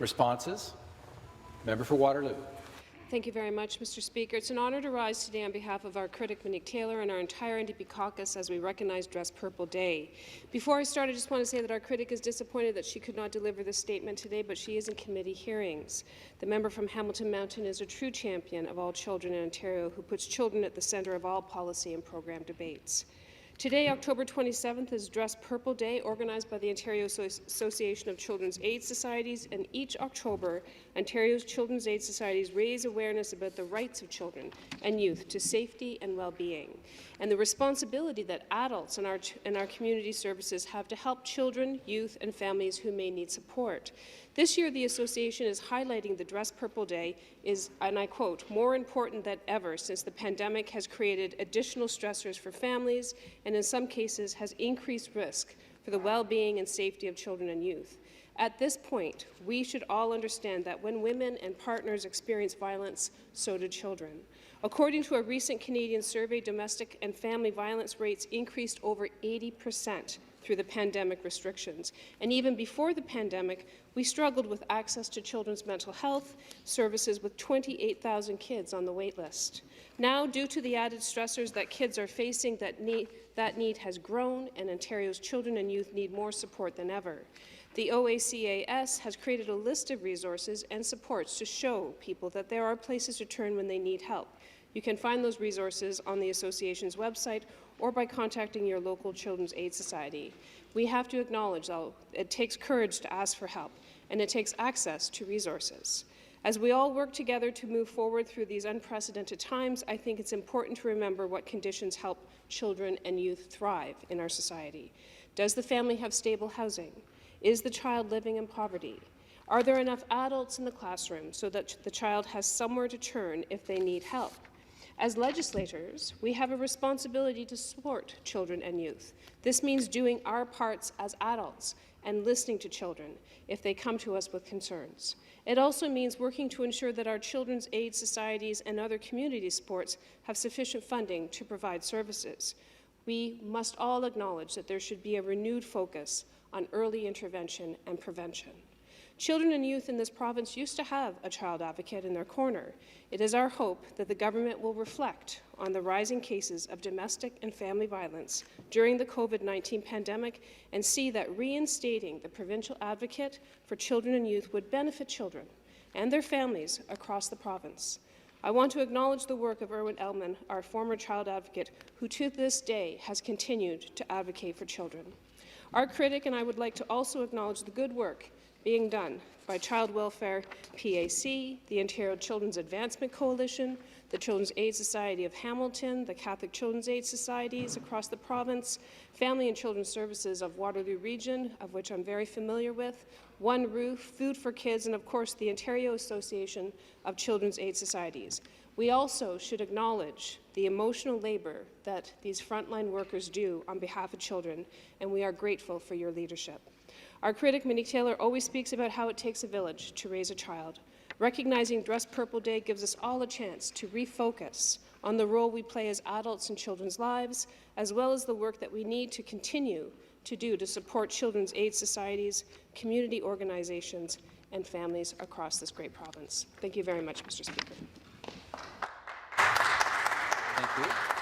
Responses? Member for Waterloo. Thank you very much, Mr. Speaker. It's an honour to rise today on behalf of our critic Monique Taylor and our entire NDP caucus as we recognize Dress Purple Day. Before I start, I just want to say that our critic is disappointed that she could not deliver this statement today, but she is in committee hearings. The member from Hamilton Mountain is a true champion of all children in Ontario who puts children at the centre of all policy and program debates. Today, October 27th, is Dress Purple Day, organized by the Ontario Association of Children's Aid Societies, and each October, Ontario's Children's Aid Societies raise awareness about the rights of children and youth to safety and well-being, and the responsibility that adults in our community services have to help children, youth, and families who may need support. This year, the association is highlighting the Dress Purple Day is, and I quote, more important than ever since the pandemic has created additional stressors for families and in some cases has increased risk for the well-being and safety of children and youth. At this point, we should all understand that when women and partners experience violence, so do children. According to a recent Canadian survey, domestic and family violence rates increased over 80% through the pandemic restrictions. And even before the pandemic, we struggled with access to children's mental health services with 28,000 kids on the wait list. Now, due to the added stressors that kids are facing, that need has grown, and Ontario's children and youth need more support than ever. The OACAS has created a list of resources and supports to show people that there are places to turn when they need help. You can find those resources on the association's website or by contacting your local Children's Aid Society. We have to acknowledge, though, it takes courage to ask for help, and it takes access to resources. As we all work together to move forward through these unprecedented times, I think it's important to remember what conditions help children and youth thrive in our society. Does the family have stable housing? Is the child living in poverty? Are there enough adults in the classroom so that the child has somewhere to turn if they need help? As legislators, we have a responsibility to support children and youth. This means doing our parts as adults and listening to children if they come to us with concerns. It also means working to ensure that our children's aid societies and other community supports have sufficient funding to provide services. We must all acknowledge that there should be a renewed focus on early intervention and prevention. Children and youth in this province used to have a child advocate in their corner. It is our hope that the government will reflect on the rising cases of domestic and family violence during the COVID-19 pandemic and see that reinstating the provincial advocate for children and youth would benefit children and their families across the province. I want to acknowledge the work of Irwin Elman, our former child advocate, who to this day has continued to advocate for children. Our critic and I would like to also acknowledge the good work being done by Child Welfare PAC, the Ontario Children's Advancement Coalition, the Children's Aid Society of Hamilton, the Catholic Children's Aid Societies across the province, Family and Children's Services of Waterloo Region, of which I'm very familiar with, One Roof, Food for Kids, and of course the Ontario Association of Children's Aid Societies. We also should acknowledge the emotional labour that these frontline workers do on behalf of children, and we are grateful for your leadership. Our critic, Monique Taylor, always speaks about how it takes a village to raise a child. Recognizing Dress Purple Day gives us all a chance to refocus on the role we play as adults in children's lives, as well as the work that we need to continue to do to support children's aid societies, community organizations, and families across this great province. Thank you very much, Mr. Speaker. Thank you.